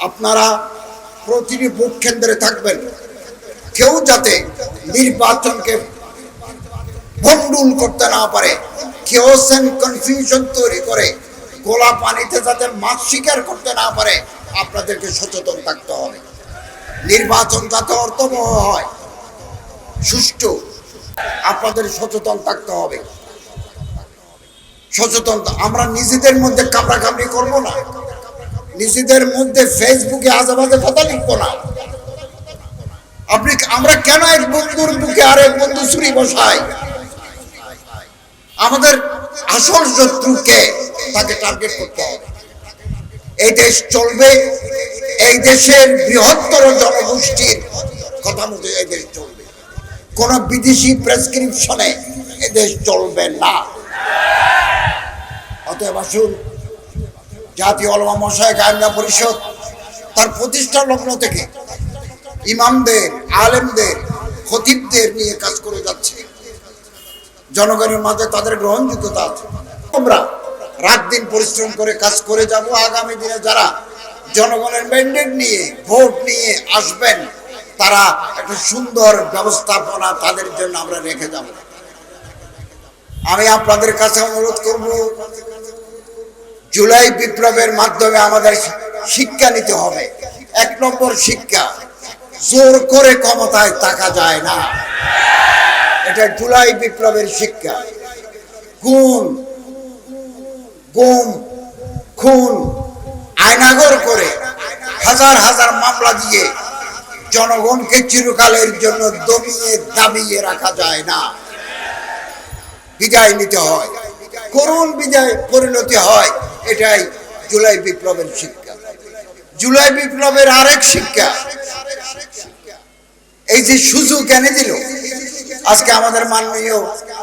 আপনারা প্রতিটি ভোট কেন্দ্রে থাকবেন, কেউ যাতে নির্বাচনকে ভণ্ডুল করতে না পারে, কেওস এন্ড কনফিউশন তৈরি করে গোলা পানিতে যাতে মাছ শিকার করতে না পারে, আপনাদেরকে সচেতন থাকতে হবে। নির্বাচন যাতে অর্থবহ হয়, সুষ্ঠু, আপনাদের সচেতন থাকতে হবে। সচেতন আমরা নিজেদের মধ্যে কামড়াকামড়ি করবো না, নিজেদের মধ্যে ফেসবুকে আজেবাজে কথা লিখবো না। আমরা কেন এক বন্ধুর বুকে আরেক বন্ধু ছুরি বসাই? আমাদের আসল শত্রুকে তাকে টার্গেট করতে হবে। এই দেশ চলবে, এই দেশের বৃহত্তর জনগোষ্ঠীর কথা মতো এই দেশ চলবে, কোন বিদেশি প্রেসক্রিপশনে এই দেশ চলবে না। অতএব আসুন, জাতীয় উলামা মাশায়েখ আইমা পরিষদ তার প্রতিষ্ঠা লগ্ন থেকে ইমামদের, আলেমদের, খতিবদের নিয়ে কাজ করে যাচ্ছে। জনগণের মাঝে তাদের গ্রহণযোগ্যতা আছে। আমরা রাত দিন পরিশ্রম করে কাজ করে যাব। আগামী দিনে যারা জনগণের ম্যান্ডেট নিয়ে ভোট নিয়ে আসবেন, তারা একটা সুন্দর ব্যবস্থাপনা তাদের জন্য আমরা রেখে যাব। আমি আপনাদের কাছে অনুরোধ করব, জুলাই বিপ্লবের মাধ্যমে আমাদের শিক্ষা নিতে হবে। 1 নম্বর শিক্ষা, জোর করে ক্ষমতায় থাকা যায় না। এটা জুলাই বিপ্লবের শিক্ষা। গুম, খুন, আয়নাঘর করে হাজার হাজার মামলা দিয়ে জনগণকে চিরকালের জন্য দমিয়ে দাবিয়ে রাখা যায় না। বিদায় নিতে হয়, করুণ বিদায় পরিণতি হয়। এটাই জুলাই বিপ্লবের শিক্ষা। জুলাই বিপ্লবের আরেক শিক্ষা, এই যে সুযোগ এনে দিল, আজকে আমাদের মাননীয়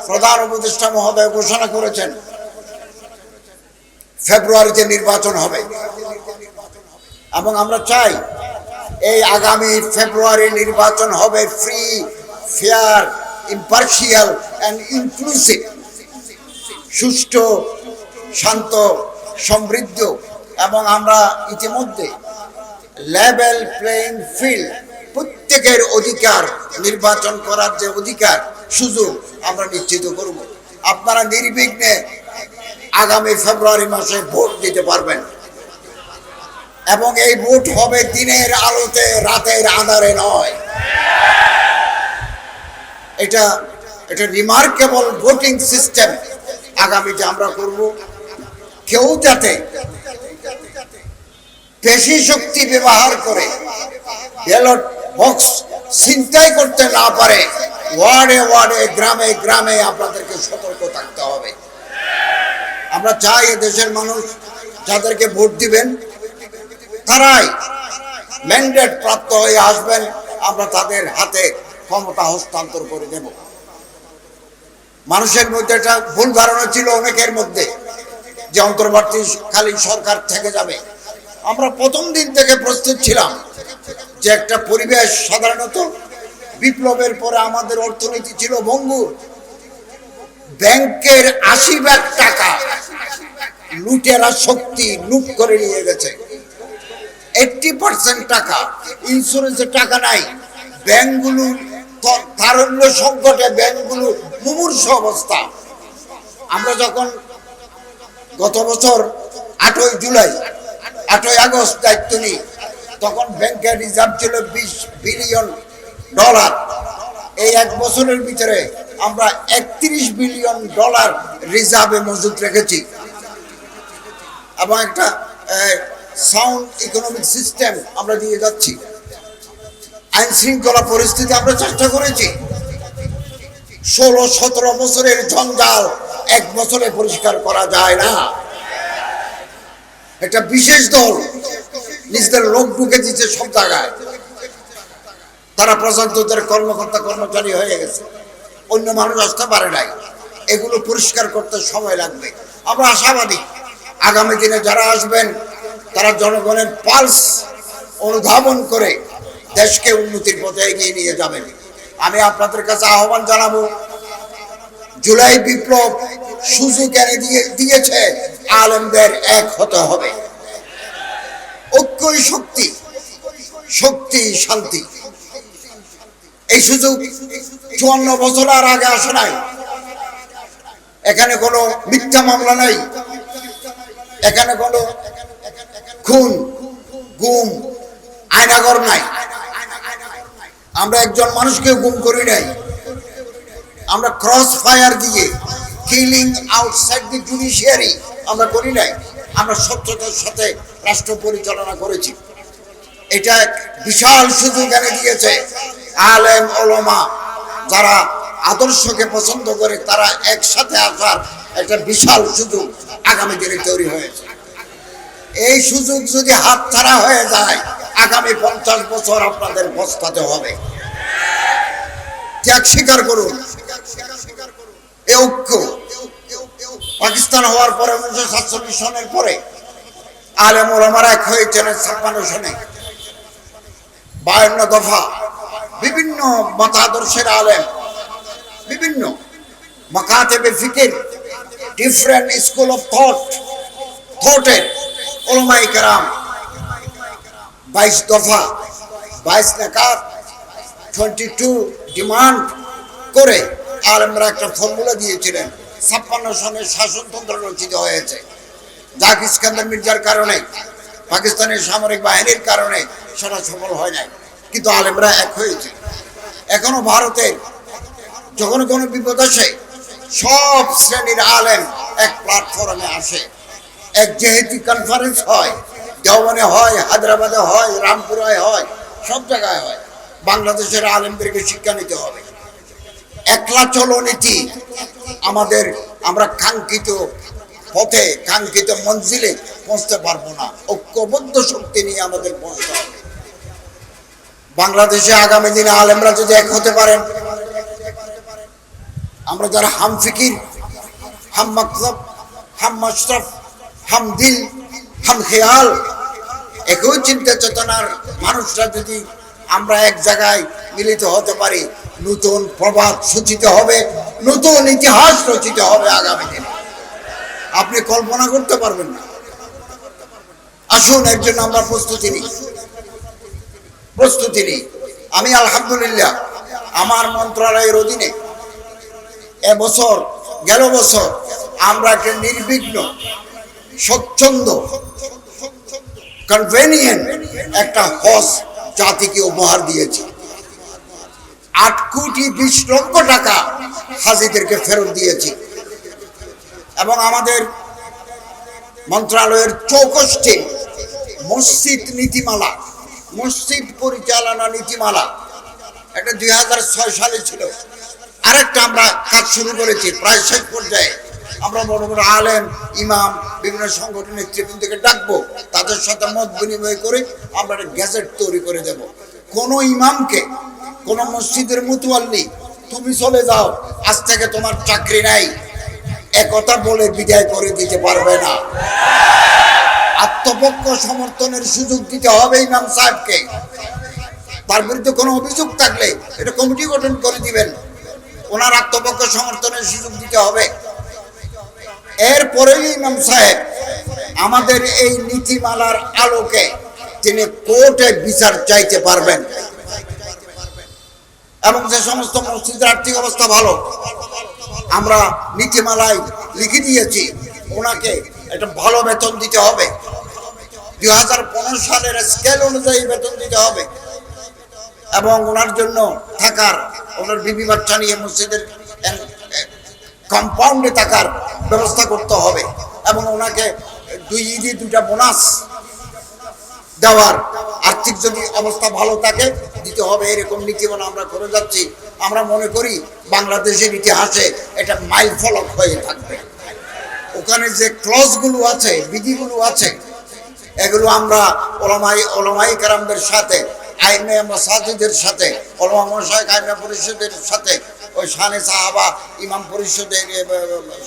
প্রধান উপদেষ্টা মহোদয় ঘোষণা করেছেন ফেব্রুয়ারিতে নির্বাচন হবে, এবং আমরা চাই এই আগামী ফেব্রুয়ারি নির্বাচন হবে free, fair, impartial and inclusive, সুষ্ঠু, শান্ত, সমৃদ্ধ, এবং আমরা ইতিমধ্যে লেভেল প্লেইং ফিল্ড, প্রত্যেকের অধিকার, নির্বাচন করার যে অধিকার, সুযোগ আমরা নিশ্চিত করব। আপনারা নির্বিঘ্নে আগামী ফেব্রুয়ারি মাসে ভোট দিতে পারবেন, এবং এই ভোট হবে দিনের আলোতে, রাতের আঁধারে নয়। এটা রিমার্কেবল ভোটিং সিস্টেম আগামীতে আমরা করব। কেউ যাতে পেশি শক্তি ব্যবহার করে ব্যালট বক্স ছিনতাই করতে না পারে, ওয়ার্ডে ওয়ার্ডে, গ্রামে গ্রামে আপনাদেরকে সতর্ক থাকতে হবে। আমরা চাই দেশের মানুষ যাদেরকে ভোট দিবেন তারাই ম্যান্ডেট প্রাপ্ত হয়ে আসবেন, আমরা তাদের হাতে ক্ষমতা হস্তান্তর করে দেব। মানুষের মধ্যে একটা ভুল ধারণা ছিল অনেকের মধ্যে যে অন্তর্বর্তীকালীন সরকার থেকে যাবে। আমরা প্রথম দিন থেকে প্রস্তুত ছিলাম যে একটা পরিবেশ, সাধারণত বিপ্লবের পরে আমাদের অর্থনীতি ছিল ভঙ্গুর। ব্যাংকের 80 ভাগ টাকা লুটেরা শক্তি লুট করে নিয়ে গেছে। 80% টাকা, ইন্স্যুরেন্সের টাকা নাই। ব্যাংকগুলো তারল্য সংকটে, ব্যাংকগুলো মুমূর্ষ অবস্থা। আমরা যখন গত বছর 8ই আগস্ট দায়িত্ব নিই, তখন ব্যাংকের রিজার্ভ ছিল $20 বিলিয়ন। এই 1 বছরের ভিতরে আমরা $31 বিলিয়ন রিজার্ভে মজুদ রেখেছি, এবং একটা সাউন্ড ইকোনমিক সিস্টেম আমরা দিয়ে যাচ্ছি। আইন শৃঙ্খলা পরিস্থিতি আমরা চেষ্টা করেছি। 16-17 বছরের জঞ্জাল 1 বছরে পরিষ্কার করা যায় না। একটা বিশেষ দল নিজেদের লোক ঢুকে দিচ্ছে সব জায়গায়, তারা প্রশাসনের কর্মকর্তা কর্মচারী হয়ে গেছে, অন্য মানুষ আসতে পারে নাই। এগুলো পরিষ্কার করতে সময় লাগবে। আমরা আশাবাদী আগামী দিনে যারা আসবেন তারা জনগণের পালস অনুধাবন করে দেশকে উন্নতির পথে এগিয়ে নিয়ে যাবেন। আমি আপনাদের কাছে আহ্বান জানাবো, জুলাই বিপ্লব সুযোগ এনে দিয়েছে, আলেমদের এক হতে হবে। ঐক্যই শক্তি, শক্তি শান্তি। এই সুযোগ 54 বছর আর আগে আসে নাই। এখানে কোনো মিথ্যা মামলা নাই, এখানে কোনো খুন গুম আয়নাঘর নাই। আমরা একজন মানুষকে গুম করি নাই, আমরা ক্রস ফায়ার দিয়ে কিলিং আউটসাইড দি জুডিশিয়ারি আমরা করি নাই। আমরা স্বচ্ছতার সাথে রাষ্ট্র পরিচালনা করেছি। এটা এক বিশাল সুযোগ এনে দিয়েছে আলেম ওলামা যারা আদর্শকে পছন্দ করে, তারা একসাথে আসার একটা বিশাল সুযোগ আগামী দিনে তৈরি হয়েছে। এই সুযোগ যদি হাতছাড়া হয়ে যায়, আগামী 50 বছর আপনাদের পস্তাতে হবে। ত্যাগ স্বীকার করুন। এই ঐক্য পাকিস্তান হওয়ার পরে 1947 সনের পরে আলেম ওলামারা এক হয়েছিলেন 56 সনে। 52 দফা বিভিন্ন মতাদর্শের আলেম, বিভিন্ন মাকাতেবে ফিকির, ডিফারেন্ট স্কুল অফ থটের ওলামায়ে কেরাম 22 দফা 22 নাকাত 22 ডিমান্ড করে আলেমরা একটা ফর্মুলা দিয়েছিলেন। 56 সনের শাসনতন্ত্র রচিত হয়েছে। জাক ইস্কান্দার মির্জার কারণে, পাকিস্তানের সামরিক বাহিনীর কারণে সেটা সফল হয় নাই, কিন্তু আলেমরা এক হয়েছে। এখনো ভারতের যখন কোনো বিপদ আসে, সব শ্রেণীর আলেম এক প্ল্যাটফর্মে আসে। এক যেহেতু কনফারেন্স হয়, দেওবনে হয়, হায়দ্রাবাদে হয়, রামপুরায় হয়, সব জায়গায় হয়। বাংলাদেশের আলেমদেরকে শিক্ষা নিতে হবে। একলা চলো নীতি আমাদের, আমরা কাঙ্ক্ষিত পথে কাঙ্ক্ষিত মঞ্জিলে পৌঁছতে পারবো না। ঐক্যবদ্ধ শক্তি নিয়ে আমাদের পৌঁছতে হবে। বাংলাদেশে আগামী দিনে আলেমরা যদি এক হতে পারেন, আমরা যারা হাম ফিকির, হাম মাকসাদ, হাম মাশরাফ, হাম দিল, হাম খেয়াল, একই চিন্তা চেতনার মানুষরা যদি আমরা এক জায়গায় মিলিত হতে পারি, নতুন প্রভাত সূচিত হবে, নতুন ইতিহাস রচিত হবে আগামী দিনে। আপনি কল্পনা করতে পারবেন না। আসুন একজন আমরা প্রস্তুতি নিই। আমি আলহামদুলিল্লাহ আমার মন্ত্রণালয়ের অধীনে গেল বছর আমরা একটা নির্বিঘ্ন, স্বচ্ছন্দ, কনভেনিয়েন্ট একটা হজ জাতিকে উপহার দিয়েছি। 8 কোটি 20 লক্ষ টাকা হাজিদেরকে ফেরত দিয়েছি। এবং আমাদের মন্ত্রণালয়ের 64টি মসজিদ নীতিমালা, মসজিদ পরিচালনা নীতিমালা, একটা 2006 সালে ছিল। আরেকটা আমরা কাজ শুরু করেছি প্রায় শেষ পর্যায়ে। আমরা বড় বড় আলেম, ইমাম, বিভিন্ন সংগঠন নেতৃবৃন্দকে ডাকবো, তাদের সাথে মত বিনিময় করে আমরা একটা গ্যাজেট তৈরি করে দেব। কোন ইমামকে, কোন মসজিদের মুতওয়াল্লি তুমি চলে যাও, আজ থেকে তোমার চাকরি নাই, একথা বলে বিদায় করে দিতে পারবে না। আত্মপক্ষ সমর্থনের সুযোগ দিতে হবে ইমাম সাহেবকে। তার বিরুদ্ধে কোনো অভিযোগ থাকলে এটা কমিটি গঠন করে দিবেন, ওনার আত্মপক্ষ সমর্থনের সুযোগ দিতে হবে। এরপরেই ইমাম সাহেব আমাদের এই নীতিমালার আলোকে তিনি কোর্টে বিচার চাইতে পারবেন। এবং যে সমস্ত মসজিদের আর্থিক অবস্থা ভালো, আমরা নীতিমালায় লিখে দিয়েছি ওনাকে একটা ভালো বেতন দিতে হবে। 2015 সালের স্কেল অনুযায়ী বেতন দিতে হবে। এবং ওনার জন্য থাকার, ওনার বিবি বাচ্চা নিয়ে মসজিদের কম্পাউন্ডে থাকার ব্যবস্থা করতে হবে। এবং ওনাকে 2 ঈদে 2টা বোনাস দেওয়ার, আর্থিক যদি অবস্থা ভালো থাকে দিতে হবে। এরকম নীতিমালা আমরা করে যাচ্ছি। আমরা মনে করি বাংলাদেশের ইতিহাসে এটা মাইল ফলক হয়ে থাকবে। ওখানে যে ক্লজগুলো আছে, বিধিগুলো আছে, এগুলো আমরা ওলামায়ে কেরামদের সাথে, আইমে মাসাজিদের সাথে, ওলামা মাশায়েখ আইমে পরিষদের সাথে, ওই শানে সাহাবা ইমাম পরিষদের,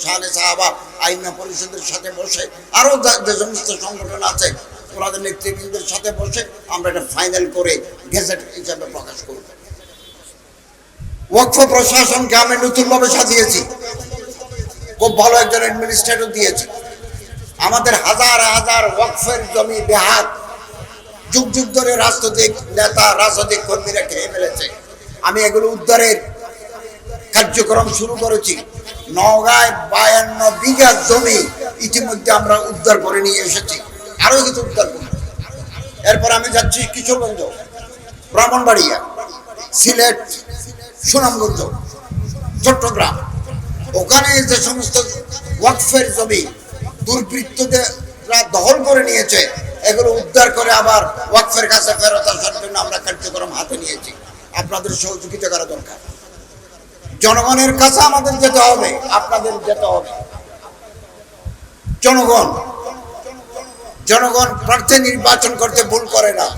শানে সাহাবা আইমে পরিষদের সাথে বসে, আরও যে সমস্ত সংগঠন আছে ওনাদের নেতৃবৃন্দের সাথে বসে আমরা এটা ফাইনাল করে গেজেট হিসাবে প্রকাশ করব। ওয়াকফ প্রশাসনকে আমি নতুনভাবে সাজিয়েছি, খুব ভালো একজন অ্যাডমিনিস্ট্রেটর দিয়েছি। আমাদের হাজার হাজার ওয়াকফের জমি বেহাত যুগ যুগ ধরে রাজনৈতিক নেতা রাজনৈতিক কর্মীরা খেয়ে ফেলেছে। আমি এগুলো উদ্ধারের কার্যক্রম শুরু করেছি। নওগাঁয় 52 বিঘা জমি ইতিমধ্যে আমরা উদ্ধার করে নিয়ে এসেছি, আরো কিছু উদ্ধার করব। এরপর আমি যাচ্ছি কিশোরগঞ্জ, ব্রাহ্মণবাড়িয়া, সিলেট, সুনামগঞ্জ, চট্টগ্রাম। ওখানে যে সমস্ত ওয়াকফের জমি দুর্বৃত্তরা দখল করে নিয়েছে, এগুলো উদ্ধার করে আবার ওয়াকফের কাছে ফেরত আসার জন্য আমরা কার্যক্রম হাতে নিয়েছি। আপনাদের সহযোগিতা করা দরকার। জনগণের কাছে আমাদের যেতে হবে, আপনাদের যেতে হবে। জনগণ প্রার্থী নির্বাচন করতে ভুল করে না।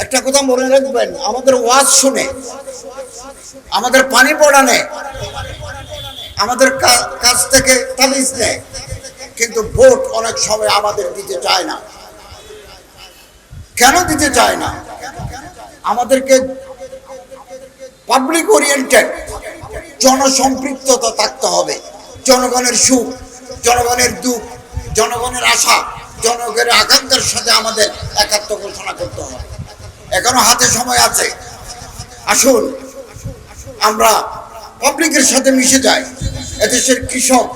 একটা কথা মনে রাখবেন, আমাদের ওয়াজ শুনে, আমাদের পানি পড়ানে, আমাদের কাছ থেকে তাবিজ নেয়, কিন্তু ভোট অনেক সময় আমাদের দিতে চায় না। কেন দিতে চায় না? আমাদেরকে পাবলিক ওরিয়েন্টেড, জনসম্পৃক্ততা থাকতে হবে। জনগণের সুখ, জনগণের দুঃখ, জনগণের আশা, জনগণের আকাঙ্ক্ষার সাথে আমাদের একাত্ম ঘোষণা করতে হবে। এখনো হাতে সময় আছে। আসুন আমরা পাবলিকের সাথে মিশে যাই। এদেশের কৃষক,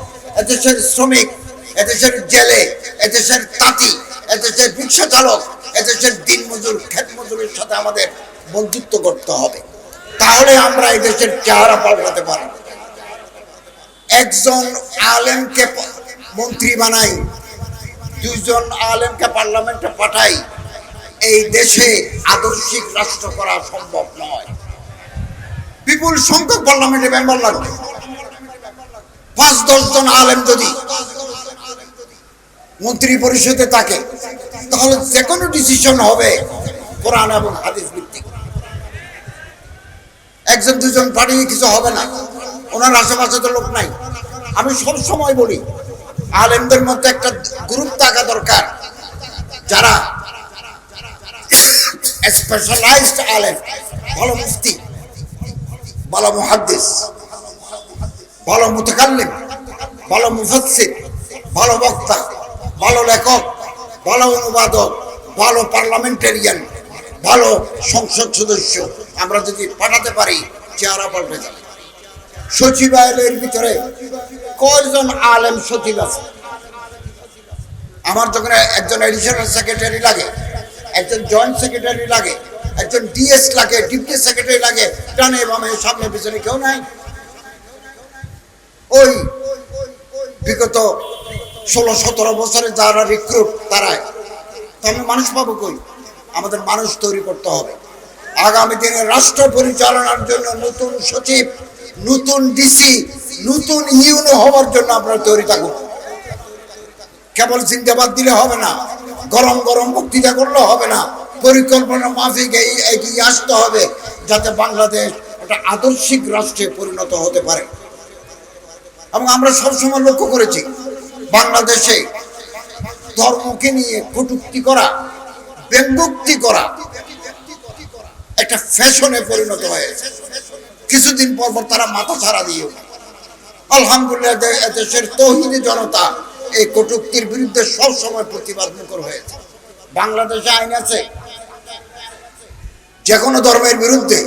এদেশের শ্রমিক, এদেশের জেলে, এদেশের তাঁতি, এদেশের রিক্সা চালক, এদেশের দিনমজুর, ক্ষেত মজুরের সাথে আমাদের বন্ধুত্ব করতে হবে। তাহলে আমরা এই দেশের চেহারা পাল্টাতে পারি। একজন আলেমকে মন্ত্রী বানাই, 2 জন আলেমকে পার্লামেন্টে পাঠাই, এই দেশে আদর্শিক রাষ্ট্র করা সম্ভব নয়। বিপুল সংখ্যক পার্লামেন্টে মেম্বার লাগবে। 5-10 জন আলেম যদি মন্ত্রী পরিষদে থাকে, তাহলে যে কোনো ডিসিশন হবে কোরআন এবং হাদিস ভিত্তিক। 1-2 জন পাঠিয়ে কিছু হবে না। ওনার আশেপাশে তো লোক নাই। আমি সব সময় বলি, আলেমদের মধ্যে একটা গ্রুপ থাকা দরকার, যারা স্পেশালাইজড আলেম, ভালো মুফতি, ভালো মুহাদ্দিস, ভালো মুতাকাল্লিম, ভালো মুফাসসির, ভালো বক্তা, ভালো লেখক, ভালো অনুবাদক, ভালো পার্লামেন্টেরিয়ান, ভালো সংসদ সদস্য আমরা যদি পাঠাতে পারি, চেহারা পাল্টে যাবে। সচিবালয়ের ভিতরে কয়জন আলেম সচিব আছে? আমার যখন একজন এডিশনাল সেক্রেটারি লাগে, একজন জয়েন্ট সেক্রেটারি লাগে, একজন ডিএস লাগে, ডিপ্টি সেক্রেটারি লাগে, ডানে বামে সামনে পিছনে কেউ নাই। ওই বিগত 16-17 বছরে যারা রিক্রুট, তারাই। তাহলে মানুষ পাবো কই? আমাদের মানুষ তৈরি করতে হবে। আগামী দিনে রাষ্ট্র পরিচালনার জন্য নতুন সচিব, নতুন ডিসি, নতুন ইউনো হওয়ার জন্য আপনারা তৈরি থাকুন। কেবল জিন্দাবাদ দিলে হবে না, গরম গরম বক্তৃতা করলে হবে না, পরিকল্পনা মাফিক এগিয়ে আসতে হবে, যাতে বাংলাদেশ একটা আদর্শিক রাষ্ট্রে পরিণত হতে পারে। এবং আমরা সবসময় লক্ষ্য করেছি, বাংলাদেশে ধর্মকে নিয়ে কটূক্তি করা, ব্যঙ্গোক্তি করা একটা ফ্যাশনে পরিণত হয়েছে। কিছুদিন পর পর তারা মাথা ছাড়া দিয়ে, আলহামদুলিল্লাহ দেশের তৌহিদি জনতা এই কটূক্তির বিরুদ্ধে সব সময় প্রতিবাদ মুখর হয়েছে। বাংলাদেশে আইন আছে, যে কোনো ধর্মের বিরুদ্ধে,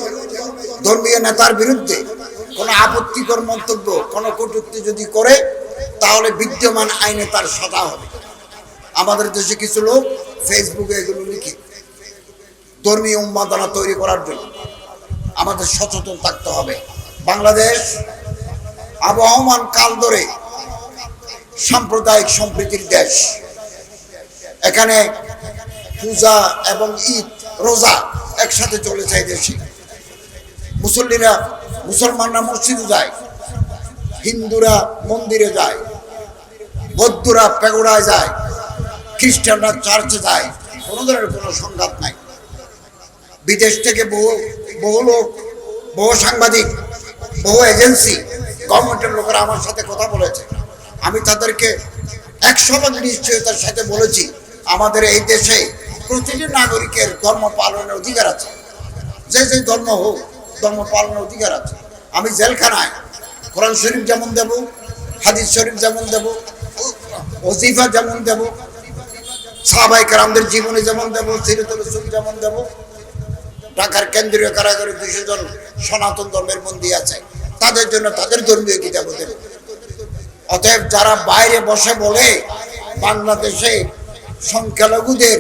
ধর্মীয় নেতার বিরুদ্ধে কোনো আপত্তিকর মন্তব্য, কোনো কটূক্তি যদি করে, তাহলে বিদ্যমান আইনে তার সাজা হবে। আমাদের দেশে কিছু লোক ফেসবুকে এগুলো লিখে ধর্মীয় উন্মাদনা তৈরি করার জন্য। আমাদের সচেতন থাকতে হবে। বাংলাদেশ আবহমান কাল ধরে সাম্প্রদায়িক সম্প্রীতির দেশ। এখানে পূজা এবং ঈদ, রোজা একসাথে চলেছে এই দেশে। মুসলমানরা মসজিদে যায়, হিন্দুরা মন্দিরে যায়, বৌদ্ধরা পেগোড়ায় যায়, খ্রিস্টানরা চার্চে যায়। কোনো ধরনের কোনো সংঘাত নাই। বিদেশ থেকে বহু লোক, বহু সাংবাদিক, বহু এজেন্সি, গভর্নমেন্টের লোকেরা আমার সাথে কথা বলেছে। আমি তাদেরকে 100% নিশ্চয়তার সাথে বলেছি, আমাদের এই দেশে প্রতিটি নাগরিকের ধর্ম পালনের অধিকার আছে। যে যে ধর্ম হোক, ধর্ম পালনের অধিকার আছে। আমি জেলখানায় কোরআন শরীফ যেমন দেব, হাদিস শরীফ যেমন দেব, ওজিফা যেমন দেব, সাহাবায়ে কেরামদের জীবনী যেমন দেব, সিরাতুল রাসূল যেমন দেব। ঢাকার কেন্দ্রীয় কারাগারে 200 জন সনাতন ধর্মের বন্দী আছে, তাদের জন্য তাদের ধর্মীয় কিতাব দেব। অতএব যারা বাইরে বসে বলে বাংলাদেশে সংখ্যালঘুদের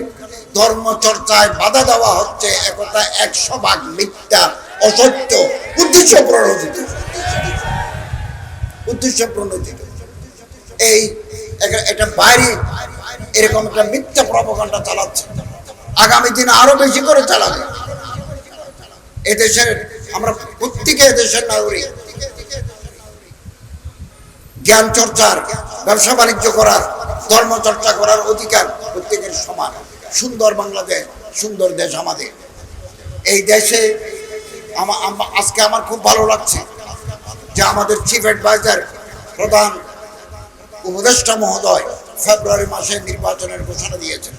ধর্ম চর্চায় বাধা দেওয়া হচ্ছে, একথা 100% মিথ্যা, অসত্য, উদ্দেশ্য প্রণোদিত। এটা বাইরে এরকম একটা মিথ্যা প্রপাগান্ডা চালাচ্ছে, আগামী দিনে আরো বেশি করে চালাবে। এদেশের আমরা প্রত্যেকে এদেশের নাগরিক, জ্ঞান চর্চার, ব্যবসা বাণিজ্য করার, ধর্ম চর্চা করার অধিকার প্রত্যেকের সমান। সুন্দর বাংলাদেশ, সুন্দর দেশ আমাদের। এই দেশে আজকে আমার খুব ভালো লাগছে যে আমাদের চিফ অ্যাডভাইজার, প্রধান উপদেষ্টা মহোদয় ফেব্রুয়ারি মাসে নির্বাচনের ঘোষণা দিয়েছেন।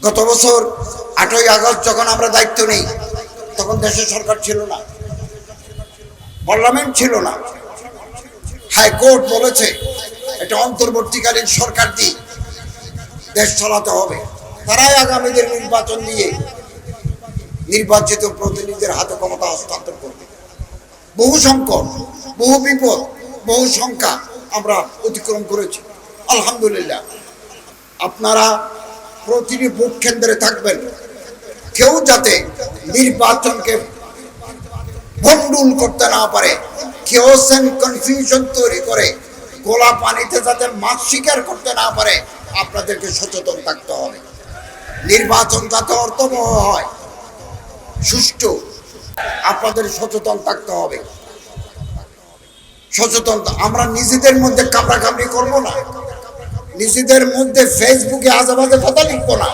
গত বছর 8ই আগস্ট যখন আমরা দায়িত্ব নেই, তখন দেশের সরকার ছিল না, পার্লামেন্ট ছিল না। হাইকোর্ট বলেছে এটা অন্তর্বর্তীকালীন সরকার দিয়ে দেশ চালাতে হবে, তারাই আগামীদের নির্বাচন দিয়ে নির্বাচিত প্রতিনিধিদের হাতে ক্ষমতা হস্তান্তর করবে। বহু সংকট, বহু বিপদ, বহু সংখ্যা আমরা অতিক্রম করেছি, আলহামদুলিল্লাহ। আপনারা প্রতিটি ভোট কেন্দ্রে থাকবেন, কেউ যাতে নির্বাচনকে ভণ্ডুল করতে না পারে, কেউ কনফিউশন তৈরি করে গোলা পানিতে যাতে মাছ শিকার করতে না পারে, আপনাদেরকে সচেতন থাকতে হবে। নির্বাচন যাতে অর্থবহ হয়, সুষ্ঠু, আপনাদের সচেতন থাকতে হবে। সচেতন আমরা নিজেদের মধ্যে কামড়াকামড়ি করবো না, নিজেদের মধ্যে ফেসবুকে আজেবাজে কথা লিখবো না।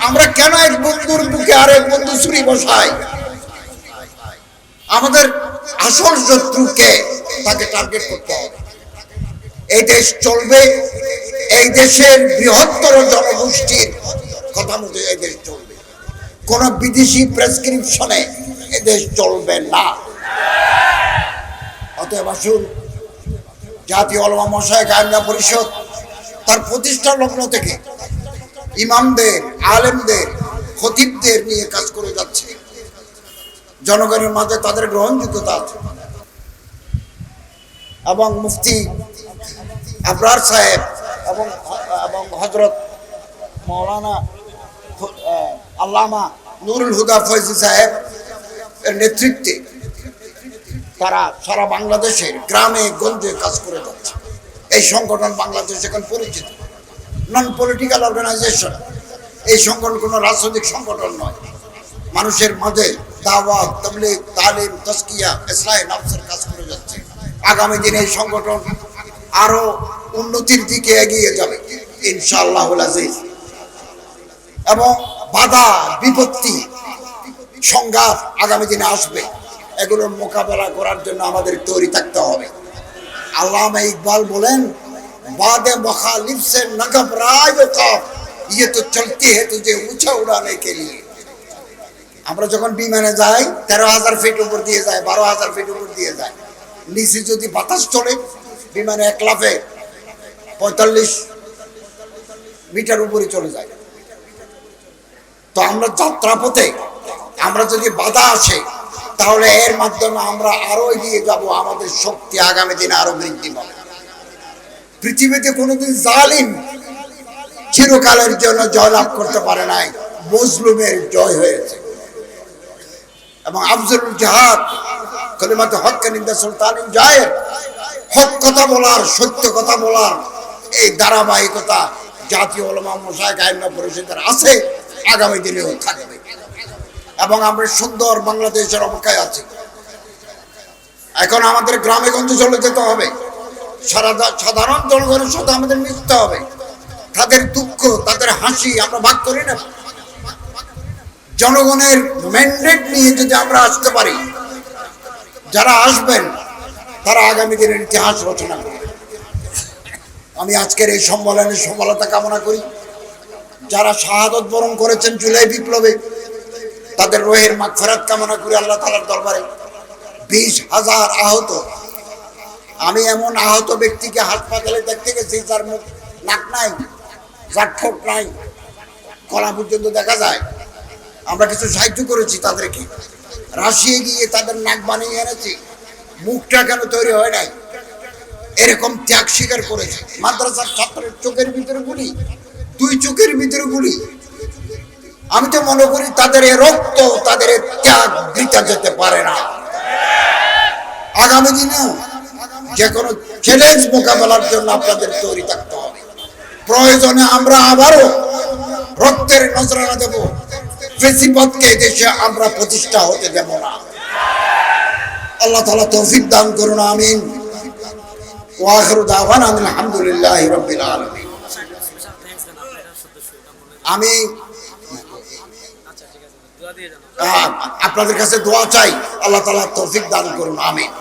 আমরা কেন এক বন্ধুর বুকে আরেক বন্ধু ছুরি বসাই? আমাদের আসল শত্রুকে তাকে টার্গেট করতে হবে। এই দেশ চলবে, এই দেশের বৃহত্তর জনগোষ্ঠীর কথা মতো এই দেশ চলবে। কোন বিদেশি প্রেসক্রিপশনে এই দেশ চলবে না। অতএব আসুন, জাতীয় উলামা মাশায়েখ আইমা পরিষদ তার প্রতিষ্ঠা লগ্ন থেকে ইমামদের, আলেমদের, খতিবদের নিয়ে কাজ করে যাচ্ছে। জনগণের মাঝে তাদের গ্রহণযোগ্যতা আছে এবং মুফতি আবরার সাহেব এবং হযরত মাওলানা আল্লামা নুরুল হুদা ফয়জী সাহেব এর নেতৃত্বে তারা সারা বাংলাদেশের গ্রামে গঞ্জে কাজ করে যাচ্ছে। এই সংগঠন বাংলাদেশ এখন পরিচিত, নন পলিটিক্যাল অর্গানাইজেশন। এই সংগঠন কোনো রাজনৈতিক সংগঠন নয়, মানুষের মাঝে দাওয়াত, তাবলীগ, তালিম, তাজকিয়া, ইসলাহে নফসের কাজ করে যাচ্ছে। আগামী দিনে এই সংগঠন আরো উন্নতির দিকে এগিয়ে যাবে ইনশাআল্লাহুল আজিজ। এবং বাধা, বিপত্তি, সংঘাত আগামী দিনে আসবে, এগুলোর মোকাবেলা করার জন্য আমাদের তৈরি থাকতে হবে। আল্লামা ইকবাল বলেন, বাদে মুখালিফ সে না ঘবরায় কাফ, ये तो चलती है तुझे ऊंचा उड़ाने के लिए। আমরা যখন বিমানে যাই 13,000 ফিট উপর দিয়ে যায়, 12,000 ফিট উপর দিয়ে যায়, নিচে যদি বাতাস চলে বিমানে এক লাফে 45 মিটার উপরে চলে যায়। তো আমরা যাত্রাপথে আমরা যদি বাধা আসে, তাহলে এর মাধ্যমে আমরা আরো এগিয়ে যাব, আমাদের শক্তি আগামী দিনে আরো বৃদ্ধি পাবে। পৃথিবীতে কোনোদিন জালিম চিরকালের জন্য জয়লাভ করতে পারে নাই, মজলুমের জয় হয়েছে। এবং আফজলুল জিহাদ কালিমাতে হক নিন্দা সুলতানিন জায়ের, হক কথা বলার, সত্য কথা বলার এই ধারাবাহিকতা জাতীয় উলামা মাশায়েখ আইমা পরিষদের আছে, আগামী দিনেও থাকবে। এবং আমরা সুন্দর বাংলাদেশের অপেক্ষায় আছি। এখন আমাদের গ্রামে গঞ্জে চলে যেতে হবে, সাধারণ জনগণের সাথে আমাদের মিশতে হবে। তাদের দুঃখ, তাদের হাসি আমরা ভাগ করি না। জনগণের ম্যান্ডেট নিয়ে যদি আমরা আসতে পারি, যারা আসবেন তারা আগামী দিনের ইতিহাস রচনা করবে। আমি আজকের এই সম্মেলনের সফলতা কামনা করি। যারা শাহাদত বরণ করেছেন জুলাই বিপ্লবে, তাদের রোহের মাগফিরাত কামনা করি আল্লাহ তাআলার দরবারে। 20,000 আহত, আমি এমন আহত ব্যক্তিকে হাসপাতালে দেখতে গেছি যার মুখ নাক নাই, যার ঠোঁট নাই, গলা পর্যন্ত দেখা যায়। আমরা কিছু সাহায্য করেছি তাদেরকে, রাশিয়ে গিয়ে তাদের নাক বানিয়ে এনেছি, মুখটা কেন তৈরি হয় নাই, এরকম ত্যাগ স্বীকার করেছে। মাদ্রাসার ছাত্রের চোখের ভিতরে গুলি, দুই চোখের ভিতরে গুলি। আমি তো মনে করি তাদের এ রক্ত, তাদের এ ত্যাগ বৃথা যেতে পারে না। আগামী দিনেও যে কোনো চ্যালেঞ্জ মোকাবেলার জন্য আপনাদের তৈরি থাকতে হবে। প্রয়োজনে আমরা আবারও রক্তের নজরানা দেব, ফেসিবাদকে দেশে আমরা প্রতিষ্ঠা হতে দেব না। আল্লাহ তাআলা তৌফিক দান করুন, আমিন। ওয়া আখিরু দাওয়ানা আলহামদুলিল্লাহি রাব্বিল আলামিন। আমি আপনাদের কাছে দোয়া চাই, আল্লাহ তাআলা তৌফিক দান করুন, আমিন।